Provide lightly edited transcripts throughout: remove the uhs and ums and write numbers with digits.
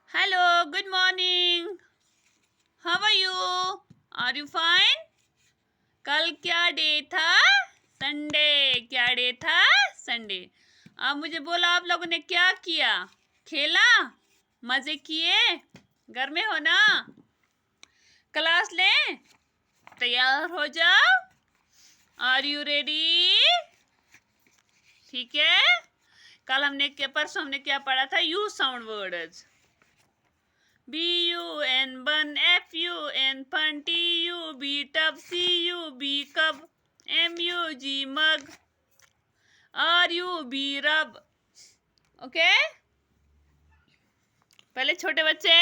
Hello, good morning. How are you? Are you fine? कल क्या day था? Sunday. क्या डे था? संडे। अब मुझे बोलो, आप लोगों ने क्या किया? खेला? मजे किए? घर में हो ना? क्लास लें? तैयार हो जाओ। Are you ready? ठीक है। परसों हमने क्या पढ़ा था? U sound words. BUN bun, FUN fun, TUB tub, CUB cub, MUG mug, RUB rub. Okay? पहले छोटे बच्चे,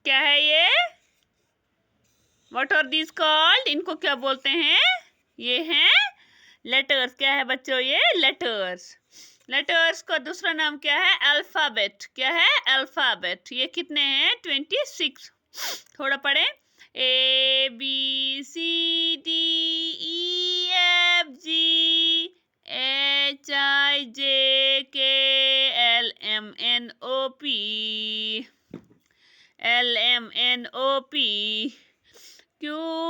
क्या है ये? What are these called? इनको क्या बोलते हैं? ये हैं लेटर्स। क्या है बच्चों ये? लेटर्स। लेटर्स का दूसरा नाम क्या है? अल्फाबेट। क्या है? अल्फाबेट। ये कितने हैं? 26। थोड़ा पढ़े। ABCDEFGHIJKLMNOP LMNOP QRSTUV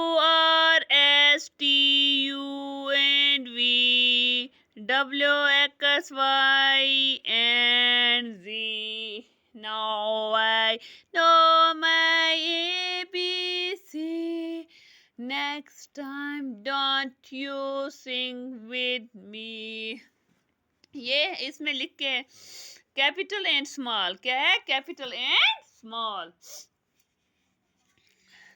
WXY and Z. Now I know my ABC. Next time don't you sing with me. ये इसमें लिख के कैपिटल एंड स्मॉल। क्या है? Capital and small.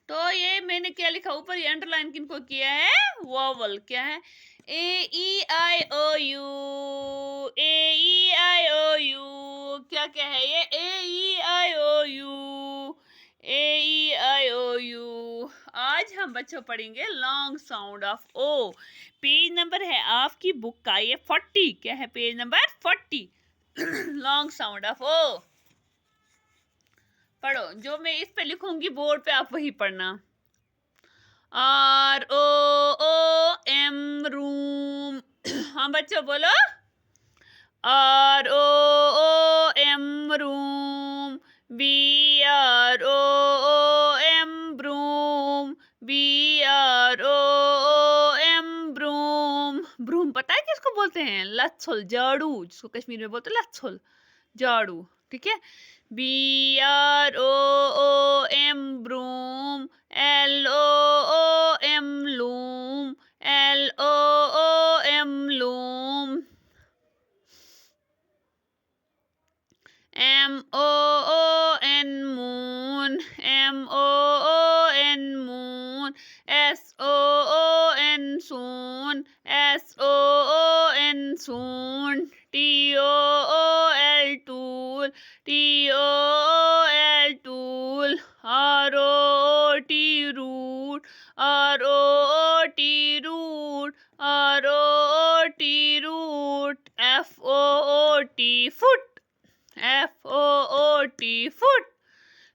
तो ये मैंने क्या लिखा ऊपर? ये अंडरलाइन किनको किया है? वोवल। क्या है? AEIOU AEIOU। क्या क्या है ये? AEIOU AEIOU। आज हम बच्चों पढ़ेंगे long sound of O. Page number है आपकी बुक का ये 40। क्या है? Page number 40। Long sound of O पढ़ो। जो मैं इस पे लिखूंगी बोर्ड पे, आप वही पढ़ना। ROOM room. हाँ बच्चों बोलो। ROOM room. BROOM broom. BROOM broom. Broom पता है किसको बोलते हैं? लच्छुल, झाड़ू, जिसको कश्मीर में बोलते हैं लच्छुल, झाड़ू। ठीक है। BROOM broom. LOOM loom. LOOM loom. MOON moon। MOON moon। SOON soon। SOON soon। TOOL tool। TOOL tool। ROOT root। ROOT root। ROOT root। FOOT foot। FOOT foot।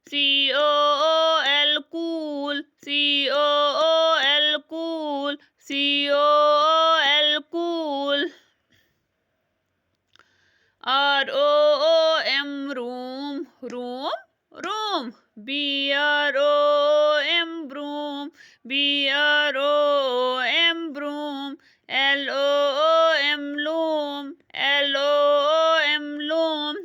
COOL cool। COOL cool। COOL cool। ROOM room। room room। BROOM broom। BROOM broom। LOOM loom। LOOM loom।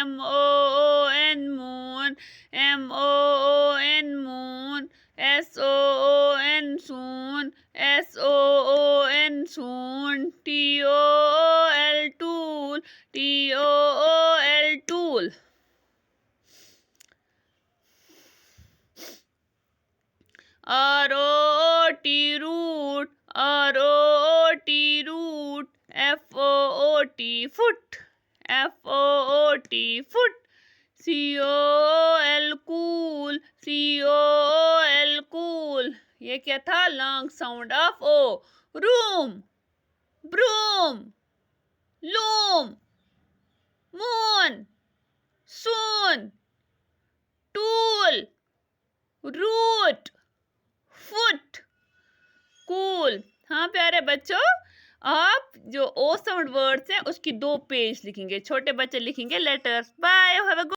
MOON moon। MOON moon। SOON soon। SOON soon। TOOL tool। TOOL tool। ROOT root। ROOT root। FOOT foot। FOOT foot। COOL cool। COOL cool। ये क्या था? Long sound of O. Room, broom, loom, moon, soon, tool, root, foot, cool. हाँ प्यारे बच्चों, आप जो ओ sound words हैं उसकी 2 पेज लिखेंगे। छोटे बच्चे लिखेंगे लेटर्स। Bye, have a